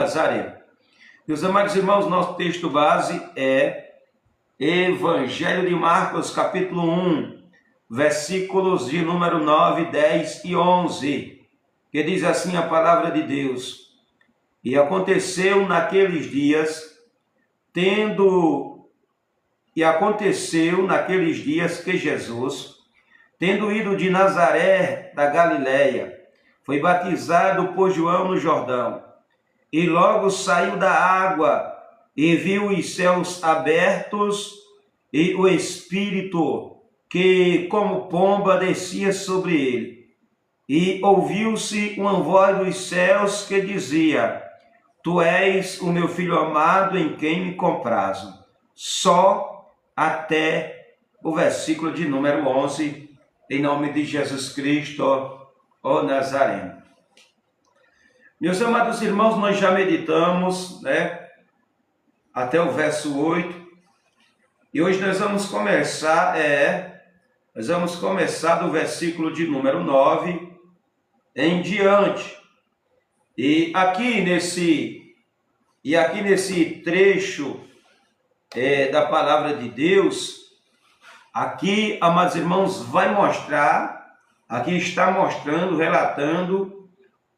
Nazaré. Meus amados irmãos, nosso texto base é Evangelho de Marcos, capítulo 1, versículos de número 9, 10 e 11, que diz assim a palavra de Deus: E aconteceu naqueles dias, que Jesus, tendo ido de Nazaré da Galileia, foi batizado por João no Jordão. E logo saiu da água e viu os céus abertos e o Espírito que, como pomba, descia sobre ele. E ouviu-se uma voz dos céus que dizia: Tu és o meu Filho amado, em quem me comprazo. Só até o versículo de número 11, em nome de Jesus Cristo, ó Nazareno. Meus amados irmãos, nós já meditamos, até o verso 8, e hoje nós vamos começar do versículo de número 9 em diante. E aqui nesse trecho da palavra de Deus, aqui, amados irmãos, está mostrando, relatando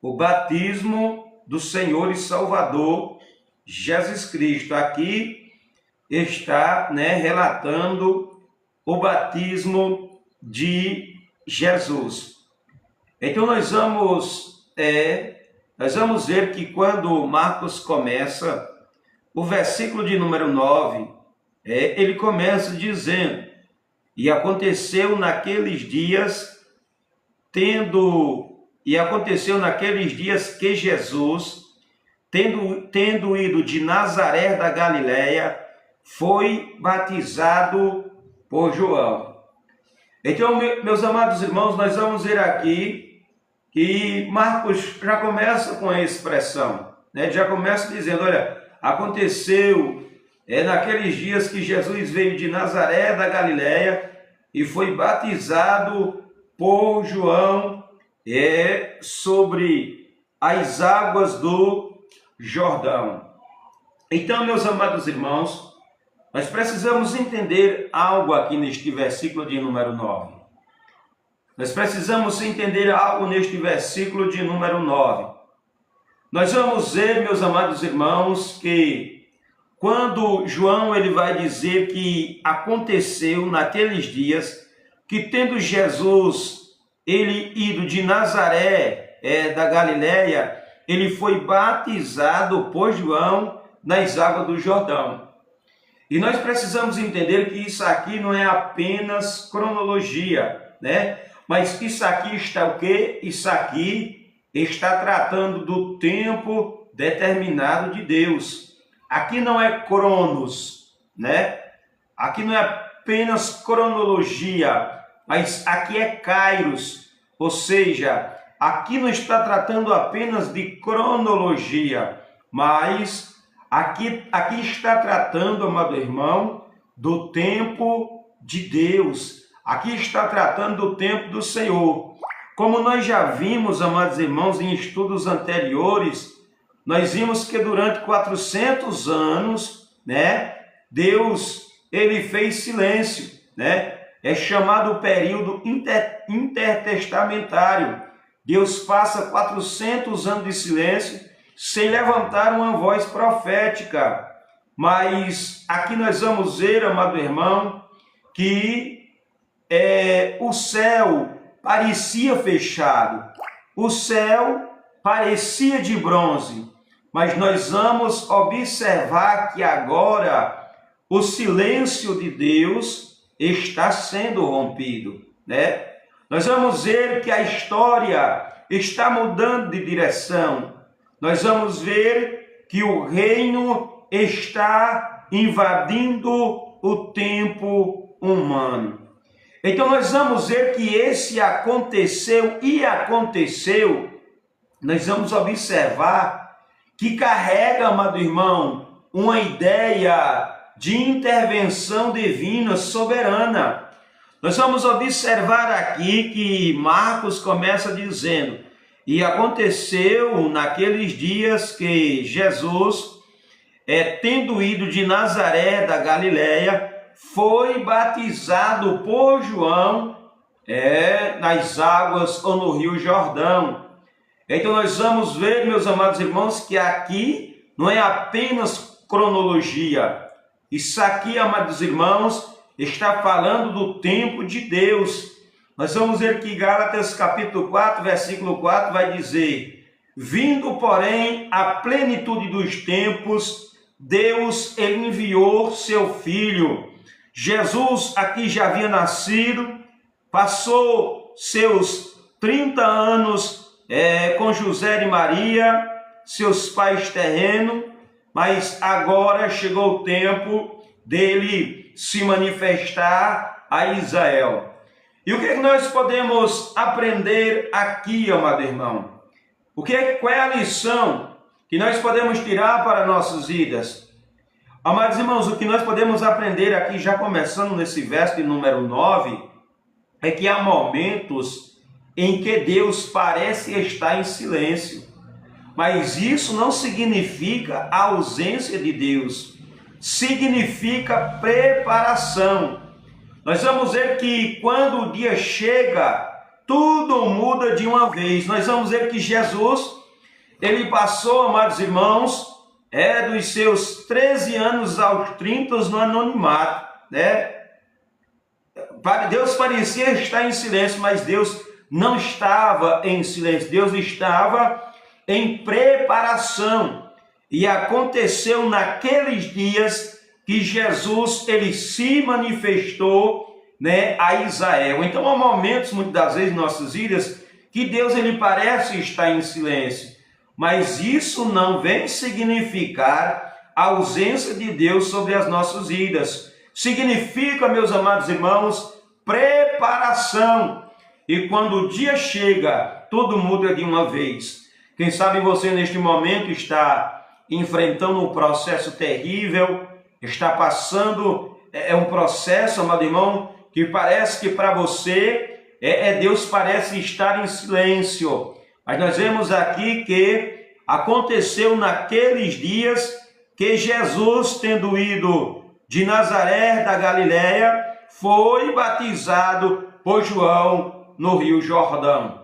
o batismo do Senhor e Salvador Jesus Cristo. Aqui está, relatando o batismo de Jesus. Então nós vamos ver que quando Marcos começa, o versículo de número 9, ele começa dizendo: E aconteceu naqueles dias que Jesus, tendo ido de Nazaré da Galileia, foi batizado por João. Então, meus amados irmãos, nós vamos ver aqui que Marcos já começa com a expressão, já começa dizendo: olha, aconteceu naqueles dias que Jesus veio de Nazaré da Galileia e foi batizado por João sobre as águas do Jordão. Então, meus amados irmãos, nós precisamos entender algo aqui neste versículo de número 9. Nós precisamos entender algo neste versículo de número 9. Nós vamos ver, meus amados irmãos, que quando João ele vai dizer que aconteceu naqueles dias que, tendo Jesus ele ido de Nazaré da Galileia, ele foi batizado por João nas águas do Jordão. E nós precisamos entender que isso aqui não é apenas cronologia, mas isso aqui está o quê? Isso aqui está tratando do tempo determinado de Deus. Aqui não é cronos, Aqui não é apenas cronologia, mas aqui é kairos, ou seja, aqui não está tratando apenas de cronologia, mas aqui está tratando, amado irmão, do tempo de Deus. Aqui está tratando do tempo do Senhor. Como nós já vimos, amados irmãos, em estudos anteriores, nós vimos que durante 400 anos, Deus ele fez silêncio, É chamado o período intertestamentário. Deus passa 400 anos de silêncio sem levantar uma voz profética. Mas aqui nós vamos ver, amado irmão, que o céu parecia fechado, o céu parecia de bronze, mas nós vamos observar que agora o silêncio de Deus está sendo rompido, Nós vamos ver que a história está mudando de direção. Nós vamos ver que o reino está invadindo o tempo humano. Então nós vamos ver que esse aconteceu, nós vamos observar que carrega, amado irmão, uma ideia de intervenção divina soberana. Nós vamos observar aqui que Marcos começa dizendo: E aconteceu naqueles dias que Jesus, tendo ido de Nazaré da Galileia, foi batizado por João nas águas ou no Rio Jordão. Então nós vamos ver, meus amados irmãos, que aqui não é apenas cronologia. Isso aqui, amados irmãos, está falando do tempo de Deus. Nós vamos ver que Gálatas capítulo 4, versículo 4 vai dizer: vindo, porém, a plenitude dos tempos, Deus ele enviou seu Filho. Jesus aqui já havia nascido, passou seus 30 anos com José e Maria, seus pais terrenos, mas agora chegou o tempo dele se manifestar a Israel. E o que nós podemos aprender aqui, amado irmão? Qual é a lição que nós podemos tirar para nossas vidas? Amados irmãos, o que nós podemos aprender aqui, já começando nesse verso de número 9, é que há momentos em que Deus parece estar em silêncio. Mas isso não significa a ausência de Deus. Significa preparação. Nós vamos ver que quando o dia chega, tudo muda de uma vez. Nós vamos ver que Jesus, ele passou, amados irmãos, dos seus 13 anos aos 30 no anonimato, né? Deus parecia estar em silêncio, mas Deus não estava em silêncio. Deus estava em preparação. E aconteceu naqueles dias que Jesus ele se manifestou, né, a Israel. Então há momentos, muitas das vezes, em nossas vidas, que Deus ele parece estar em silêncio. Mas isso não vem significar a ausência de Deus sobre as nossas vidas. Significa, meus amados irmãos, preparação. E quando o dia chega, tudo muda de uma vez. Quem sabe você neste momento está enfrentando um processo terrível, está passando um processo, amado irmão, que parece que para você Deus parece estar em silêncio. Mas nós vemos aqui que aconteceu naqueles dias que Jesus, tendo ido de Nazaré da Galileia, foi batizado por João no Rio Jordão.